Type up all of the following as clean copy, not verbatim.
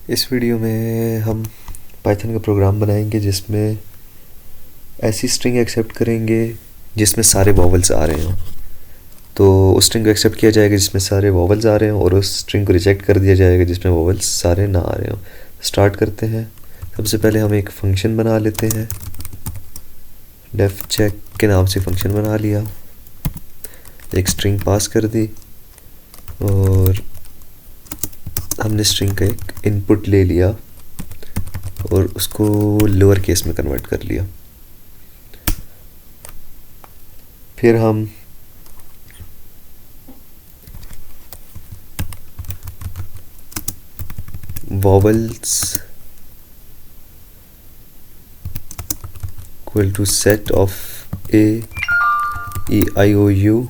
इस वीडियो में हम पाइथन का प्रोग्राम बनाएंगे जिसमें ऐसी स्ट्रिंग एक्सेप्ट करेंगे जिसमें सारे वॉवल्स आ रहे हों। तो उस स्ट्रिंग को एक्सेप्ट किया जाएगा जिसमें सारे वॉवल्स आ रहे हों और उस स्ट्रिंग को रिजेक्ट कर दिया जाएगा जिसमें वॉवल्स सारे ना आ रहे हों। स्टार्ट करते हैं। सबसे पहले हम एक फ़ंक्शन बना लेते हैं। डेफ चेक के नाम से फ़ंक्शन बना लिया, एक स्ट्रिंग पास कर दी और हमने स्ट्रिंग का एक इनपुट ले लिया और उसको लोअर केस में कन्वर्ट कर लिया। फिर हम vowels equal to set of A E I O U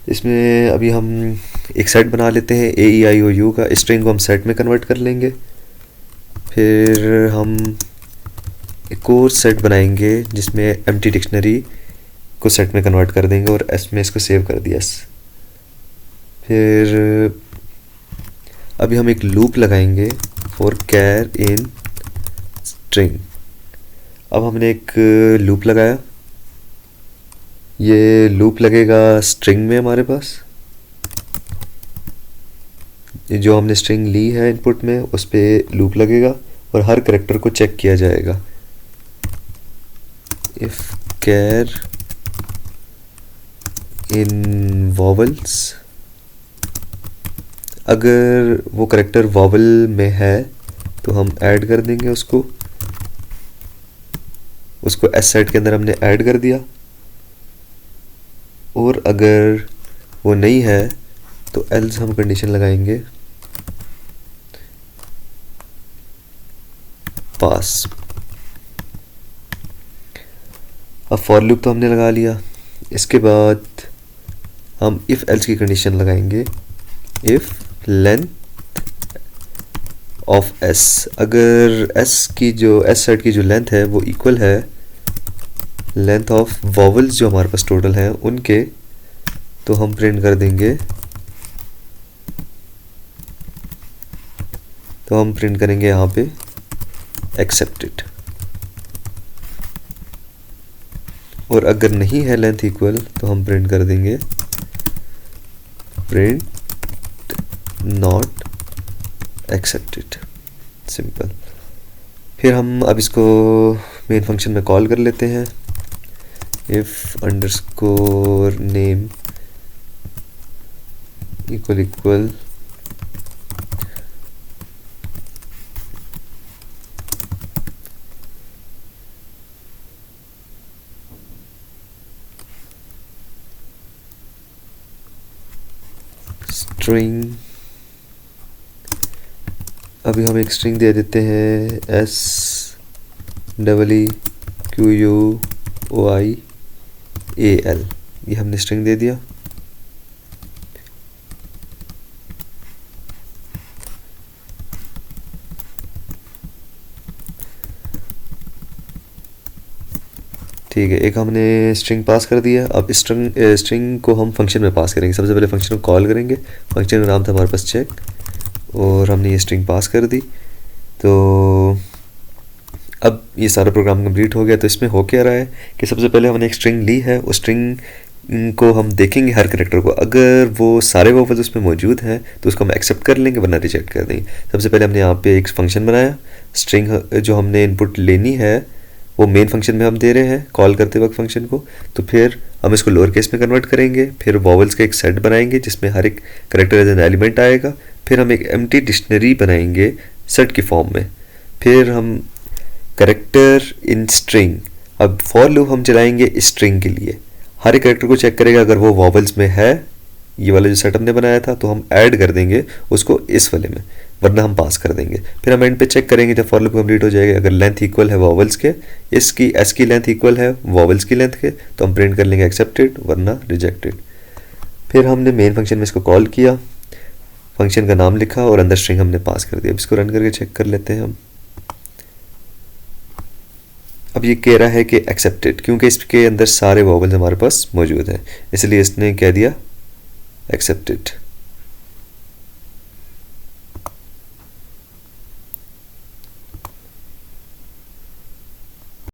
इसमें अभी हम एक सेट बना लेते हैं ए ई आई ओ यू का। स्ट्रिंग को हम सेट में कन्वर्ट कर लेंगे। फिर हम एक और सेट बनाएंगे जिसमें एम्प्टी डिक्शनरी को सेट में कन्वर्ट कर देंगे और एस में इसको सेव कर दिया। फिर अभी हम एक लूप लगाएंगे फॉर कैर इन स्ट्रिंग। अब हमने एक लूप लगाया, ये लूप लगेगा स्ट्रिंग में हमारे पास। ये जो हमने स्ट्रिंग ली है इनपुट में उस पर लूप लगेगा और हर करैक्टर को चेक किया जाएगा। इफ कैर इन वॉवल्स, अगर वो करैक्टर वॉवल में है तो हम ऐड कर देंगे उसको एस सेट के अंदर हमने ऐड कर दिया। और अगर वो नहीं है तो एल्स हम कंडीशन लगाएंगे पास। अब फॉर लूप तो हमने लगा लिया। इसके बाद हम इफ एल्स की कंडीशन लगाएंगे। इफ लेंथ ऑफ एस, अगर एस सेट की जो लेंथ है वो इक्वल है लेंथ ऑफ वॉवल्स जो हमारे पास टोटल हैं उनके, तो हम प्रिंट कर देंगे, तो हम प्रिंट करेंगे यहाँ पे एक्सेप्टेड। और अगर नहीं है लेंथ इक्वल तो हम प्रिंट कर देंगे प्रिंट नॉट एक्सेप्टेड। सिंपल। फिर हम अब इसको मेन फंक्शन में कॉल कर लेते हैं। If underscore name equal string. अभी हम एक स्ट्रिंग दे देते हैं S double E Q U O I A L, ये हमने स्ट्रिंग दे दिया। ठीक है, एक हमने स्ट्रिंग पास कर दिया। अब स्ट्रिंग को हम फंक्शन में पास करेंगे। सबसे पहले फंक्शन को कॉल करेंगे। फंक्शन का नाम था हमारे पास चेक और हमने ये स्ट्रिंग पास कर दी। तो अब ये सारा प्रोग्राम कंप्लीट हो गया। तो इसमें हो क्या रहा है कि सबसे पहले हमने एक स्ट्रिंग ली है, उस स्ट्रिंग को हम देखेंगे हर करैक्टर को, अगर वो सारे वॉवल्स उसमें मौजूद हैं तो उसको हम एक्सेप्ट कर लेंगे वरना रिजेक्ट कर देंगे। सबसे पहले हमने यहाँ पे एक फंक्शन बनाया। स्ट्रिंग जो हमने इनपुट लेनी है वो मेन फंक्शन में हम दे रहे हैं कॉल करते वक्त फंक्शन को। तो फिर हम इसको लोअर केस में कन्वर्ट करेंगे। फिर वॉवल्स का एक सेट बनाएंगे जिसमें हर एक करैक्टर एज एन एलिमेंट आएगा। फिर हम एक एम्प्टी डिक्शनरी बनाएंगे सेट की फॉर्म में। फिर हम करैक्टर इन स्ट्रिंग, अब फॉर लूप हम चलाएंगे स्ट्रिंग के लिए। हर एक करैक्टर को चेक करेगा, अगर वो वॉवल्स में है, ये वाला जो सेट हमने बनाया था, तो हम ऐड कर देंगे उसको इस वाले में, वरना हम पास कर देंगे। फिर हम एंड पे चेक करेंगे जब फॉर लूप कंप्लीट हो जाएगा, अगर लेंथ इक्वल है वॉवल्स के, इसकी एस की लेंथ इक्वल है वॉवल्स की लेंथ के, तो हम प्रिंट कर लेंगे एक्सेप्टेड वरना रिजेक्टेड। फिर हमने मेन फंक्शन में इसको कॉल किया, फंक्शन का नाम लिखा और अंदर स्ट्रिंग हमने पास कर दिया। अब इसको रन करके चेक कर लेते हैं हम। अब ये कह रहा है कि एक्सेप्टेड, क्योंकि इसके अंदर सारे वॉवल्स हमारे पास मौजूद हैं, इसलिए इसने कह दिया एक्सेप्टेड।